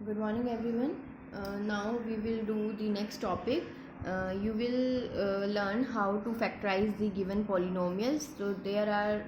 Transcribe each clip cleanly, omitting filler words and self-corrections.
Good morning, everyone. Now we will do the next topic. You will learn how to factorize the given polynomials. So there are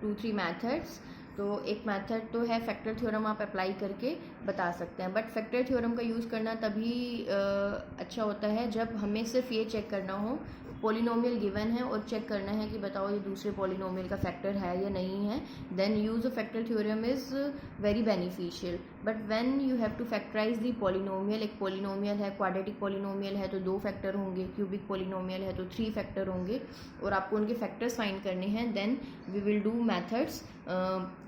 2-3 methods. तो एक method तो है factor theorem, आप apply करके बता सकते हैं, बट फैक्टर थ्योरम का यूज़ करना तभी अच्छा होता है जब हमें सिर्फ ये चेक करना हो पॉलिनोमियल गिवन है और चेक करना है कि बताओ ये दूसरे पॉलिनोमियल का फैक्टर है या नहीं है. Then use of factor theorem is very beneficial. But when you have to factorize the polynomial, एक पॉलिनोमियल है, क्वाड्रेटिक पॉलिनोमियल है तो 2 फैक्टर होंगे, क्यूबिक पॉलिनोमियल है तो 3 फैक्टर होंगे और आपको उनके फैक्टर्स फाइंड करने हैं. Then we will do methods,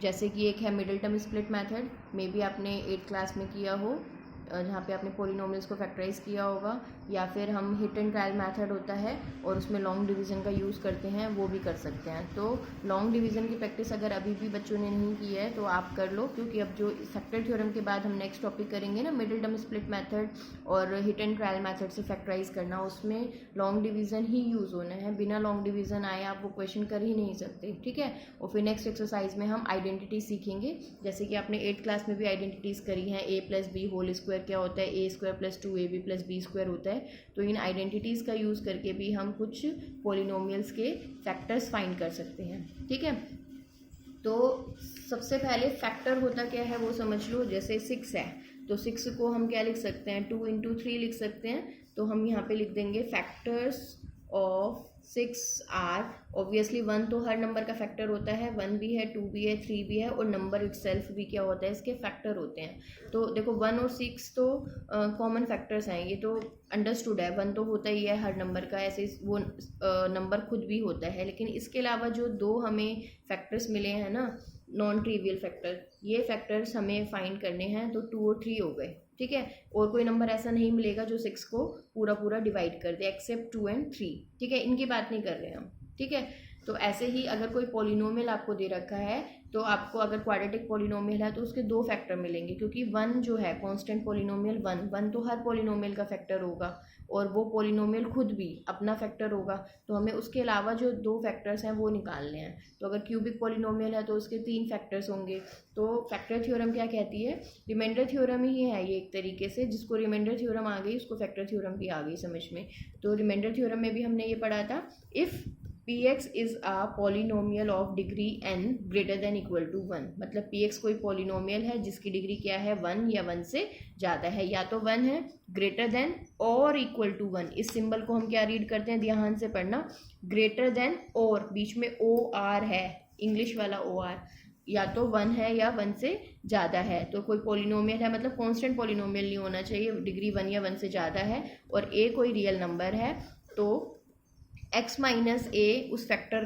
जैसे कि एक है middle term split method, may be आपने 8th क्लास में किया हो, जहाँ पे आपने पॉलिनोमियल्स को फैक्टराइज किया होगा. या फिर हम हिट एंड ट्रायल मेथड होता है और उसमें लॉन्ग डिवीज़न का यूज़ करते हैं, वो भी कर सकते हैं. तो लॉन्ग डिवीज़न की प्रैक्टिस अगर अभी भी बच्चों ने नहीं की है तो आप कर लो, क्योंकि अब जो फैक्टर थ्योरम के बाद हम नेक्स्ट टॉपिक करेंगे ना, मिडिल टर्म स्प्लिट मेथड और हिट एंड ट्रायल मेथड से फैक्टराइज करना, उसमें लॉन्ग डिवीज़न ही यूज़ होना है. बिना लॉन्ग डिवीज़न आए आप वो क्वेश्चन कर ही नहीं सकते, ठीक है. और फिर नेक्स्ट एक्सरसाइज में हम आइडेंटिटी सीखेंगे, जैसे कि आपने 8th क्लास में भी आइडेंटिटीज़ करी हैं. A plus B whole square क्या होता है, A square plus 2ab plus B square होता है. तो इन आइडेंटिटीज़ का यूज़ करके भी हम कुछ पॉलिनोमियल्स के फैक्टर्स फाइंड कर सकते हैं, ठीक है. तो सबसे पहले फैक्टर होता क्या है वो समझ लो. जैसे 6 है तो 6 को हम क्या लिख सकते हैं, 2 × 3 लिख सकते हैं. तो हम यहाँ पे लिख देंगे फैक्टर्स ऑफ 6 आर. ऑब्वियसली 1 तो हर नंबर का फैक्टर होता है, 1 भी है, 2 भी है, 3 भी है, और नंबर इटसेल्फ भी क्या होता है, इसके फैक्टर होते हैं. तो देखो 1 और 6 तो कॉमन फैक्टर्स हैं, ये तो अंडरस्टूड है. 1 तो होता ही है हर नंबर का, ऐसे वो नंबर खुद भी होता है. लेकिन इसके अलावा जो 2 हमें फैक्टर्स मिले हैं ना, नॉन ट्रिवियल फैक्टर, ये फैक्टर्स हमें फाइंड करने हैं. तो 2 और 3 हो गए, ठीक है. और कोई नंबर ऐसा नहीं मिलेगा जो 6 को पूरा पूरा डिवाइड कर दे, एक्सेप्ट 2 और 3, ठीक है. इनकी बात नहीं कर रहे हम, ठीक है. तो ऐसे ही अगर कोई पॉलिनोमियल आपको दे रखा है तो आपको अगर क्वाड्रेटिक पॉलिनोमियल है तो उसके 2 फैक्टर मिलेंगे, क्योंकि 1 जो है कांस्टेंट पॉलिनोमियल, 1 तो हर पॉलिनोमियल का फैक्टर होगा और वो पॉलिनोमियल खुद भी अपना फैक्टर होगा. तो हमें उसके अलावा जो 2 फैक्टर्स हैं वो निकालने हैं. तो अगर क्यूबिक पॉलिनोमियल है तो उसके 3 फैक्टर्स होंगे. तो फैक्टर थ्योरम क्या कहती है, रिमाइंडर थ्योरम ही है ये एक तरीके से. जिसको रिमाइंडर थ्योरम आ गई उसको फैक्टर थ्योरम भी आ गई समझ में. तो रिमाइंडर थ्योरम में भी हमने ये पढ़ा था, if px is a polynomial of degree n greater than equal to 1. मतलब px कोई पॉलिनोमियल है जिसकी डिग्री क्या है, 1 या 1 से ज़्यादा है. या तो 1 है, ग्रेटर देन और इक्वल टू 1. इस सिंबल को हम क्या रीड करते हैं, ध्यान से पढ़ना. ग्रेटर देन और बीच में ओ आर है, इंग्लिश वाला ओ आर. या तो 1 है या 1 से ज़्यादा है. तो कोई पॉलिनोमियल है, मतलब कांस्टेंट पॉलिनोमियल नहीं होना चाहिए, डिग्री 1 या 1 से ज़्यादा है और a कोई रियल नंबर है. तो x माइनस ए उस फैक्टर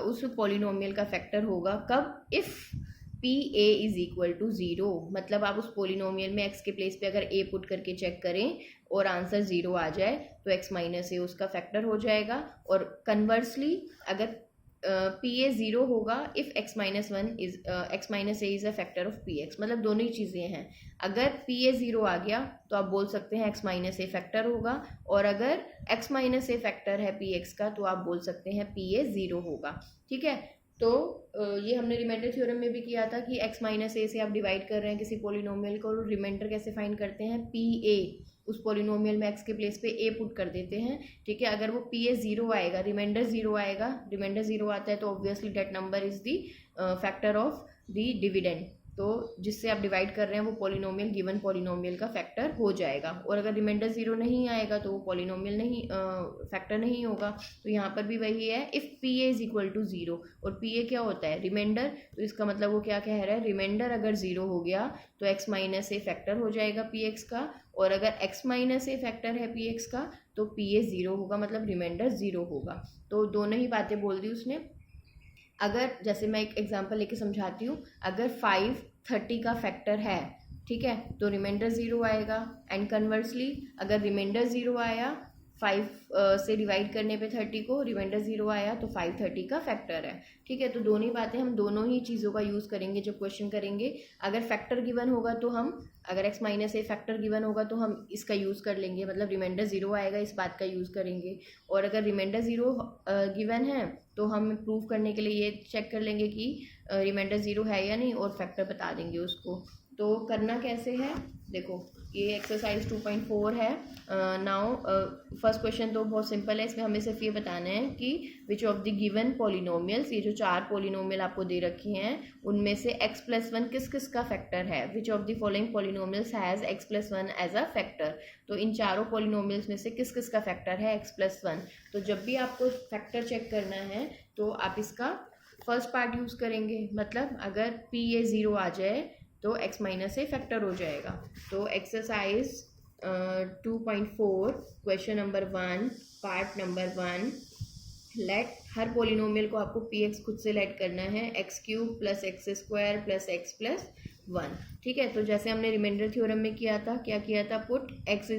उस पॉलिनोमियल का फैक्टर होगा. कब, if P A is equal to 0. मतलब आप उस पॉलिनोमियल में x के प्लेस पे अगर a पुट करके चेक करें और आंसर 0 आ जाए तो x माइनस ए उसका फैक्टर हो जाएगा. और कन्वर्सली अगर पी ए 0 होगा if x minus A is a factor of P x. मतलब दोनों ही चीज़ें हैं. अगर पी ए 0 आ गया तो आप बोल सकते हैं x माइनस ए फैक्टर होगा, और अगर x माइनस ए फैक्टर है पी एक्स का तो आप बोल सकते हैं पी ए 0 होगा, ठीक है. तो ये हमने रिमाइंडर थ्योरम में भी किया था कि x माइनस ए से आप डिवाइड कर रहे हैं किसी पॉलिनोमियल को, और रिमाइंडर कैसे फाइंड करते हैं, पी ए उस पॉलिनोमियल में x के प्लेस पे a पुट कर देते हैं, ठीक है. अगर वो पी ए 0 आएगा, रिमाइंडर 0 आएगा, रिमाइंडर 0 आता है तो obviously that number is the factor of the dividend. तो जिससे आप डिवाइड कर रहे हैं वो पॉलिनोमियल गिवन पॉलिनोमियल का फैक्टर हो जाएगा. और अगर रिमाइंडर 0 नहीं आएगा तो वो पॉलिनोमियल नहीं फैक्टर नहीं होगा. तो यहाँ पर भी वही है, if P A is equal to 0. और पी ए क्या होता है, रिमाइंडर. तो इसका मतलब वो क्या कह रहा है, रिमाइंडर अगर 0 हो गया तो x माइनस ए फैक्टर हो जाएगा पी एक्स का, और अगर x माइनस ए फैक्टर है पी एक्स का तो पी ए 0 होगा, मतलब रिमाइंडर 0 होगा. तो दोनों ही बातें बोल दी उसने. अगर जैसे मैं एक एग्जांपल लेके समझाती हूँ, अगर 5 30 का फैक्टर है, ठीक है, तो रिमाइंडर 0 आएगा. एंड कन्वर्सली अगर रिमाइंडर 0 आया, 5 से डिवाइड करने पे 30 को, रिमाइंडर 0 आया तो 5 30 का फैक्टर है, ठीक है. तो दोनों ही बातें हम दोनों ही चीज़ों का यूज़ करेंगे जब क्वेश्चन करेंगे. अगर फैक्टर गिवन होगा तो हम, अगर x माइनस ए फैक्टर गिवन होगा तो हम इसका यूज़ कर लेंगे, मतलब रिमाइंडर 0 आएगा इस बात का यूज़ करेंगे. और अगर रिमाइंडर 0 गिवन है तो हम प्रूव करने के लिए ये चेक कर लेंगे कि रिमाइंडर 0 है या नहीं, और फैक्टर बता देंगे उसको. तो करना कैसे है, देखो ये एक्सरसाइज 2.4 है। नाउ फर्स्ट क्वेश्चन तो बहुत सिंपल है, इसमें हमें सिर्फ ये बताना है कि विच ऑफ द गिवन पॉलिनोमियल्स, ये जो 4 पॉलिनोमियल आपको दे रखी हैं उनमें से x+1 किस किस का फैक्टर है। Which of the following polynomials has x+1 as a factor. तो इन चारों पॉलिनोमियल्स में से किस किस का फैक्टर है x+1। तो जब भी आपको फैक्टर चेक करना है तो आप इसका फर्स्ट पार्ट यूज़ करेंगे, मतलब अगर p ये 0 आ जाए तो x माइनस से फैक्टर हो जाएगा। तो exercise 2.4 question number 1 part number 1, let, हर पॉलिनोमियल को आपको px खुद से लेट करना है, x³ + x² + x+1। ठीक है, तो जैसे हमने रिमाइंडर थ्योरम में किया था, क्या किया था, पुट x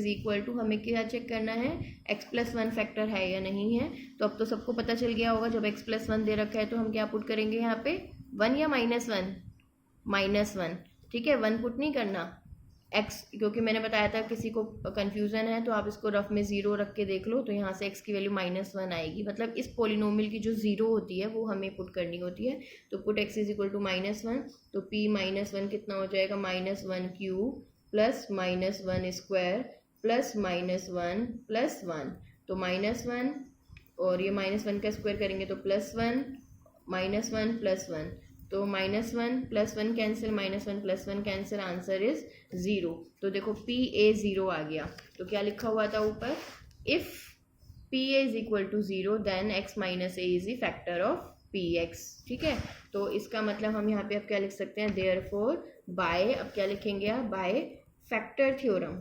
= हमें क्या चेक करना है, x+1 फैक्टर है या नहीं है। तो अब तो सबको पता चल गया होगा, जब x+1 दे रखा है तो हम क्या पुट करेंगे यहाँ पे, 1 या -1, -1। ठीक है, 1 पुट नहीं करना, x, क्योंकि मैंने बताया था किसी को कन्फ्यूज़न है तो आप इसको रफ में 0 रख के देख लो, तो यहाँ से x की वैल्यू -1 आएगी, मतलब इस पॉलिनोमियल की जो 0 होती है वो हमें पुट करनी होती है। तो पुट x = -1, तो p -1 कितना हो जाएगा, -1³ + -1² + -1 + 1। तो -1 और ये -1 का स्क्वायर करेंगे तो +1, -1 + 1, तो -1 + 1 कैंसिल, -1 + 1 कैंसिल, आंसर इज 0। तो देखो PA 0 आ गया, तो क्या लिखा हुआ था ऊपर, if PA = 0 then x - a is the factor of PX। ठीक है, तो इसका मतलब हम यहाँ पे अब क्या लिख सकते हैं, देयरफॉर बाय, अब क्या लिखेंगे आप, bye factor theorem,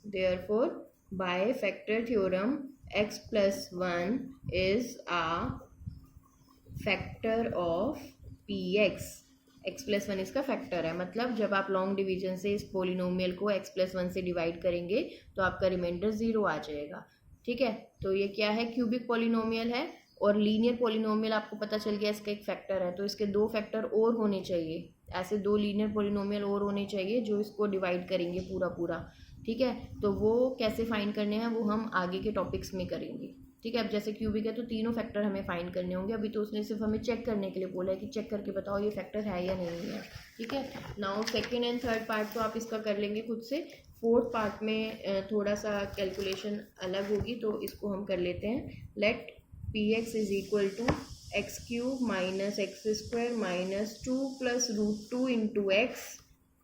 therefore by factor theorem x+1 is a factor of px। x+1 इसका फैक्टर है, मतलब जब आप लॉन्ग डिवीजन से इस पोलिनोमियल को x+1 से डिवाइड करेंगे तो आपका रिमाइंडर 0 आ जाएगा। ठीक है, तो ये क्या है, क्यूबिक पोलिनोमियल है और लीनियर पोलिनोमियल आपको पता चल गया इसका एक फैक्टर है, तो इसके 2 फैक्टर और होने चाहिए, ऐसे 2 लीनियर पोलिनोमियल और होने चाहिए जो इसको डिवाइड करेंगे पूरा पूरा। ठीक है, तो वो कैसे फाइंड करने हैं वो हम आगे के टॉपिक्स में करेंगे। ठीक है, अब जैसे क्यूबिक है तो तीनों फैक्टर हमें फाइंड करने होंगे, अभी तो उसने सिर्फ हमें चेक करने के लिए बोला है कि चेक करके बताओ ये फैक्टर है या नहीं है। ठीक है, now second and third part तो आप इसका कर लेंगे खुद से, फोर्थ पार्ट में थोड़ा सा कैलकुलेशन अलग होगी, तो इसको हम कर लेते हैं। Let px = x³ - x² - 2 + √2 × x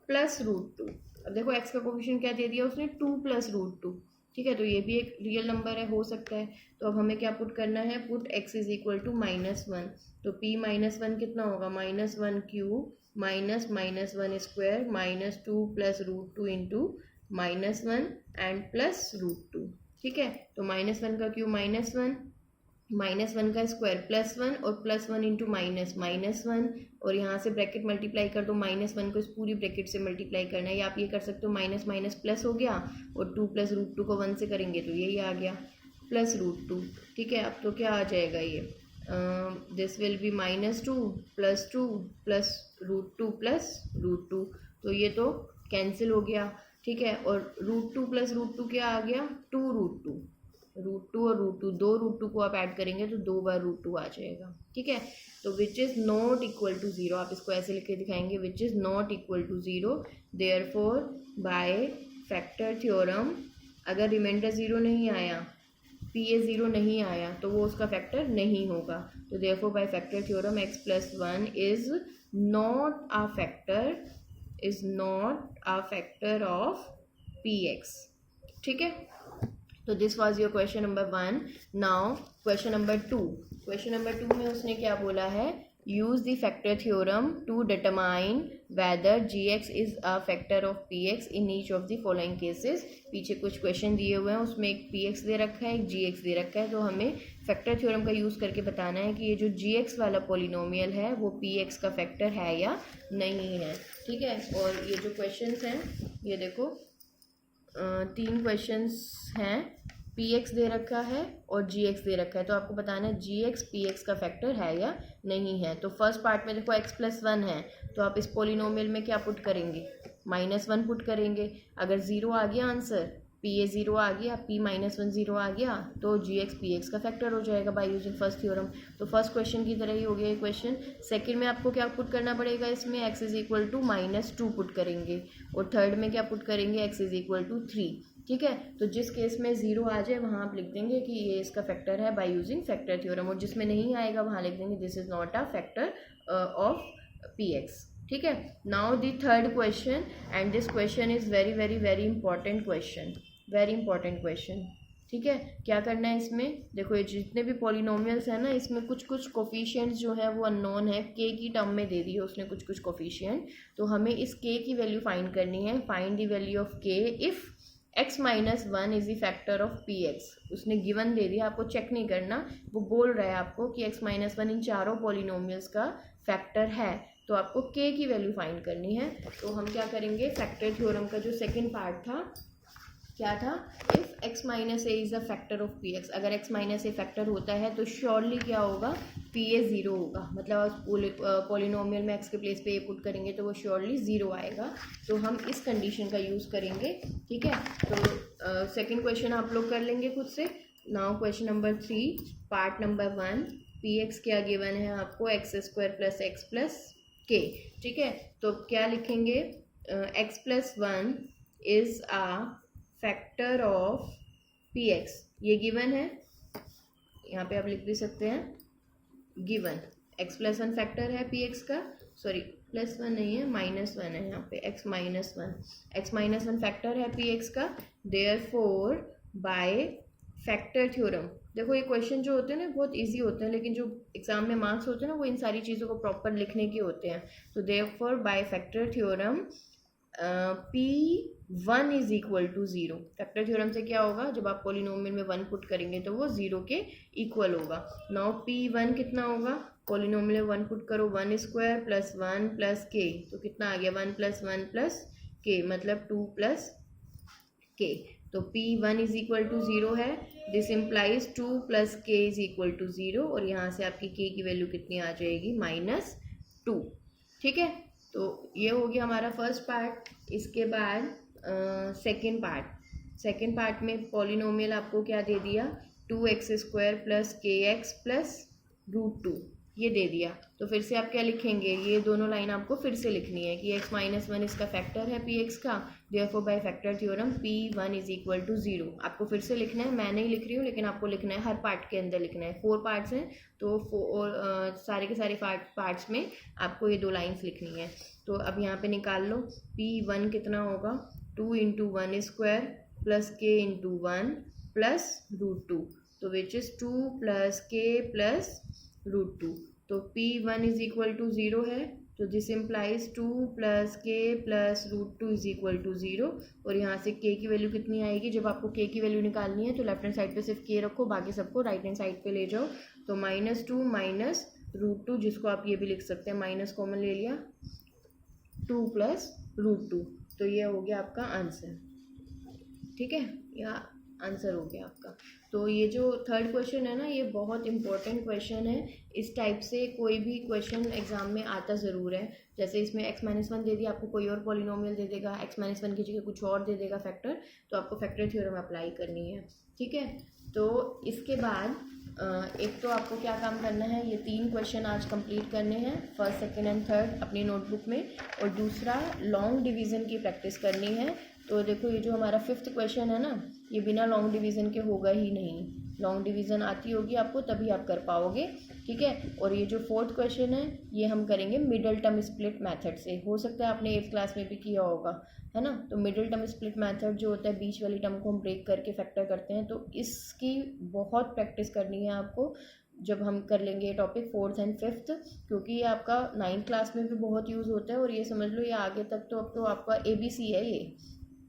+ √2। अब देखो x का कोफिशिएंट क्या दे दिया उसने, 2 + √2। ठीक है, तो ये भी एक रियल नंबर है, हो सकता है, तो अब हमें क्या पुट करना है, पुट x = -1, तो p -1 कितना होगा, -1³ - -1² - 2 + √2 × -1 एंड प्लस √2। ठीक है, तो -1 का क्यूब -1 का स्क्वायर +1 और +1 × -1, और यहाँ से ब्रैकेट मल्टीप्लाई कर दो, -1 को इस पूरी ब्रैकेट से मल्टीप्लाई करना है, या आप ये कर सकते हो माइनस प्लस हो गया और 2 + √2 को 1 से करेंगे तो यही आ गया प्लस √2। ठीक है, अब तो क्या आ जाएगा ये, दिस विल बी -2 + 2 + √2 + √2, तो ये तो कैंसिल हो गया। ठीक है, और √2 + √2 क्या आ गया, 2 √2, √2 और √2, 2 √2 को आप ऐड करेंगे तो 2 बार √2 आ जाएगा। ठीक है, तो which is not equal to 0, आप इसको ऐसे लिख के दिखाएंगे, which is not equal to 0, therefore by factor theorem, अगर रिमाइंडर 0 नहीं आया, PA 0 नहीं आया तो वो उसका फैक्टर नहीं होगा, तो therefore by factor theorem x+1 is not a factor of PX। ठीक है, तो this was your question number 1। Now question number 2, question number 2 में उसने क्या बोला है, use the factor theorem to determine whether gx is a factor of px in each of the following cases. पीछे कुछ क्वेश्चन दिए हुए हैं, उसमें एक px दे रखा है, एक gx दे रखा है, तो हमें फैक्टर थ्योरम का यूज़ करके बताना है कि ये जो gx वाला पॉलिनोमियल है वो px का फैक्टर है या नहीं है। ठीक है, और ये जो क्वेश्चंस हैं ये देखो, 3 क्वेश्चंस हैं, px दे रखा है और gx दे रखा है, तो आपको बताना है gx px का फैक्टर है या नहीं है। तो फर्स्ट पार्ट में देखो x+1 है, तो आप इस पॉलिनोमियल में क्या पुट करेंगे, -1 पुट करेंगे, अगर 0 आ गया आंसर पी ए ज़ीरो आ गया, पी माइनस वन ज़ीरो आ गया, तो जी एक्स पी एक्स का फैक्टर हो जाएगा बाय यूजिंग फर्स्ट थ्योरम। तो फर्स्ट क्वेश्चन की तरह ही हो गया ये क्वेश्चन। सेकंड में आपको क्या पुट करना पड़ेगा, इसमें x is equal to -2 put करेंगे, और थर्ड में क्या पुट करेंगे, एक्स इज इक्वल टू 3। ठीक है, तो जिस केस में ज़ीरो आ जाए वहाँ आप लिख देंगे कि ये इसका फैक्टर है बाय यूजिंग फैक्टर थ्योरम, और जिसमें नहीं आएगा वहाँ लिख देंगे this is not a factor of P x. ठीक है, now the third question, and this question is very very very important question, very important question. ठीक है, क्या करना है इसमें, देखो ये जितने भी पॉलिनोमियल्स हैं ना, इसमें कुछ कुछ कोफिशिएंट्स जो है वो अननोन है, के की टर्म में दे दी है उसने कुछ कुछ कोफिशिएंट, तो हमें इस के की वैल्यू फाइंड करनी है। फाइंड द वैल्यू ऑफ के if x minus one is the factor of P x. उसने गिवन दे दिया, आपको चेक नहीं करना, वो बोल रहा है आपको कि x माइनस वन इन चारों पॉलिनोमियल्स का फैक्टर है, तो आपको k की वैल्यू फाइंड करनी है। तो हम क्या करेंगे, फैक्टर थ्योरम का जो सेकंड पार्ट था क्या था, if x minus A is the factor of P x, अगर x माइनस ए फैक्टर होता है तो श्योरली क्या होगा, पी ए ज़ीरो होगा, मतलब पॉलिनोमियल में x के प्लेस पे ए पुट करेंगे तो वो श्योरली ज़ीरो आएगा। तो हम इस कंडीशन का यूज़ करेंगे। ठीक है, तो सेकंड क्वेश्चन आप लोग कर लेंगे खुद से। Now question number 3 part number 1, P X क्या गिवन है आपको, x square plus x plus k. ठीक है, तो क्या लिखेंगे, x plus one is a factor of P X, ये गिवन है, यहाँ पे आप लिख भी सकते हैं given, x plus one factor है पी एक्स का, सॉरी प्लस वन नहीं है माइनस वन है यहाँ पे, एक्स माइनस वन फैक्टर है पी एक्स का, देयरफॉर बाय फैक्टर थ्योरम। देखो ये क्वेश्चन जो होते हैं ना बहुत इजी होते हैं, लेकिन जो एग्जाम में मार्क्स होते हैं ना वो इन सारी चीज़ों को प्रॉपर लिखने के होते हैं। तो therefore by factor theorem P1 is equal to zero. Factor theorem से क्या होगा, जब आप पॉलिनोमियल में 1 पुट करेंगे तो वो ज़ीरो के इक्वल होगा। नाउ P1 कितना होगा, पॉलिनोमियल में 1 पुट करो, 1 स्क्वायर प्लस 1 प्लस के, तो कितना आ गया 1 प्लस 1 प्लस के, मतलब 2 प्लस के। तो P1 is equal to zero है, this implies 2 plus k is equal to zero, और यहाँ से आपकी के की वैल्यू कितनी आ जाएगी, -2। ठीक है, तो ये हो गया हमारा फर्स्ट पार्ट। इसके बाद सेकेंड पार्ट में पॉलिनोमियल आपको क्या दे दिया, 2x स्क्वायर प्लस के एक्स प्लस √2 ये दे दिया। तो फिर से आप क्या लिखेंगे, ये दोनों लाइन आपको फिर से लिखनी है कि x माइनस वन इसका फैक्टर है पी एक्स का, therefore by factor theorem P1 is equal to zero. आपको फिर से लिखना है, मैं नहीं लिख रही हूँ लेकिन आपको लिखना है, हर पार्ट के अंदर लिखना है। 4 पार्ट्स हैं तो सारे के सारे पार्ट्स में आपको ये 2 लाइन्स लिखनी है। तो अब यहाँ पे निकाल लो, P1 कितना होगा, 2 into one square plus k into one plus √2, तो which is 2 plus k plus √2। तो P1 is equal to zero है, तो this implies 2 plus k plus √2 is equal to zero. और यहाँ से k की वैल्यू कितनी आएगी, जब आपको k की वैल्यू निकालनी है तो लेफ्ट हैंड साइड पे सिर्फ k रखो, बाकी सबको राइट हैंड साइड पे ले जाओ। तो -2 माइनस √2, जिसको आप ये भी लिख सकते हैं, माइनस कॉमन ले लिया, 2 प्लस √2, तो ये हो गया आपका आंसर। ठीक है, या आंसर हो गया आपका। तो ये जो थर्ड क्वेश्चन है ना, ये बहुत इंपॉर्टेंट क्वेश्चन है। इस टाइप से कोई भी क्वेश्चन एग्जाम में आता ज़रूर है। जैसे इसमें x माइनस वन दे दिया, आपको कोई और पॉलिनोमियल दे देगा, x माइनस वन की जगह कुछ और दे देगा फैक्टर, तो आपको फैक्टर थ्योरम अप्लाई करनी है। ठीक है, तो इसके बाद एक तो आपको क्या काम करना है, ये 3 क्वेश्चन आज कंप्लीट करने हैं, फर्स्ट सेकंड एंड थर्ड अपनी नोटबुक में, और दूसरा लॉन्ग डिवीज़न की प्रैक्टिस करनी है। तो देखो ये जो हमारा 5th क्वेश्चन है ना, ये बिना लॉन्ग डिवीज़न के होगा ही नहीं, लॉन्ग डिवीज़न आती होगी आपको तभी आप कर पाओगे। ठीक है, और ये जो 4th क्वेश्चन है ये हम करेंगे मिडल टर्म स्प्लिट मेथड से। हो सकता है आपने 8th क्लास में भी किया होगा, है ना। तो मिडल टर्म स्प्लिट मेथड जो होता है, बीच वाली टर्म को हम ब्रेक करके फैक्टर करते हैं, तो इसकी बहुत प्रैक्टिस करनी है आपको जब हम कर लेंगे ये टॉपिक 4th एंड 5th, क्योंकि ये आपका 9th क्लास में भी बहुत यूज़ होता है। और ये समझ लो ये आगे तक तो अब तो आपका ABC है ये,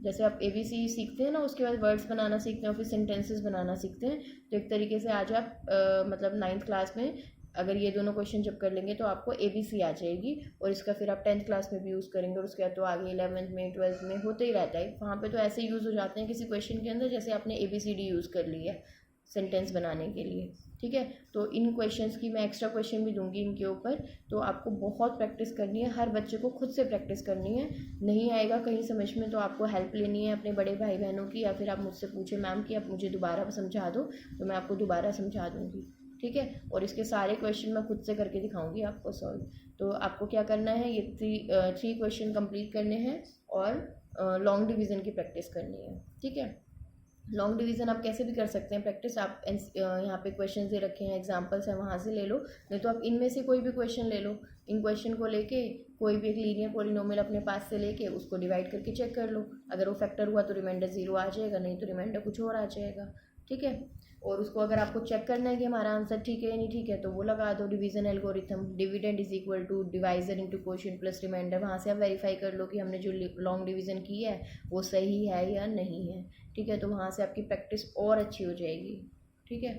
जैसे आप ABC सीखते हैं ना, उसके बाद वर्ड्स बनाना सीखते हैं, फिर सेंटेंसेस बनाना सीखते हैं। तो एक तरीके से आज आप मतलब 9th क्लास में अगर ये दोनों क्वेश्चन जब कर लेंगे तो आपको ABC आ जाएगी, और इसका फिर आप 10th क्लास में भी यूज़ करेंगे, और उसके बाद तो आगे 11th में 12th में होते ही रहता है। वहाँ पे तो ऐसे यूज़ हो जाते हैं किसी क्वेश्चन के अंदर जैसे आपने ABCD यूज़ कर ली है, सेंटेंस बनाने के लिए, ठीक है। तो इन क्वेश्चंस की मैं एक्स्ट्रा क्वेश्चन भी दूंगी इनके ऊपर, तो आपको बहुत प्रैक्टिस करनी है, हर बच्चे को खुद से प्रैक्टिस करनी है। नहीं आएगा कहीं समझ में तो आपको हेल्प लेनी है अपने बड़े भाई बहनों की, या फिर आप मुझसे पूछे मैम कि आप मुझे दोबारा समझा दो, तो मैं आपको दोबारा समझा दूँगी, ठीक है। और इसके सारे क्वेश्चन मैं खुद से करके दिखाऊंगी आपको सॉल्व। तो आपको क्या करना है, ये थ्री क्वेश्चन कंप्लीट करने हैं और लॉन्ग डिवीज़न की प्रैक्टिस करनी है, ठीक है। लॉन्ग डिवीज़न आप कैसे भी कर सकते हैं प्रैक्टिस, आप यहाँ पे क्वेश्चन दे रखे हैं, एग्जांपल्स हैं, वहाँ से ले लो, नहीं तो आप इनमें से कोई भी क्वेश्चन ले लो। इन क्वेश्चन को लेके कोई भी एक लीनियर पॉलिनोमियल अपने पास से लेके उसको डिवाइड करके चेक कर लो, अगर वो फैक्टर हुआ तो रिमाइंडर 0 आ जाएगा, नहीं तो रिमाइंडर कुछ और आ जाएगा, ठीक है। और उसको अगर आपको चेक करना है कि हमारा आंसर ठीक है या नहीं ठीक है, तो वो लगा दो division algorithm, dividend is equal to divisor into quotient plus remainder, वहाँ से आप वेरीफाई कर लो कि हमने जो लॉन्ग डिवीज़न की है वो सही है या नहीं है, ठीक है। तो वहाँ से आपकी प्रैक्टिस और अच्छी हो जाएगी, ठीक है।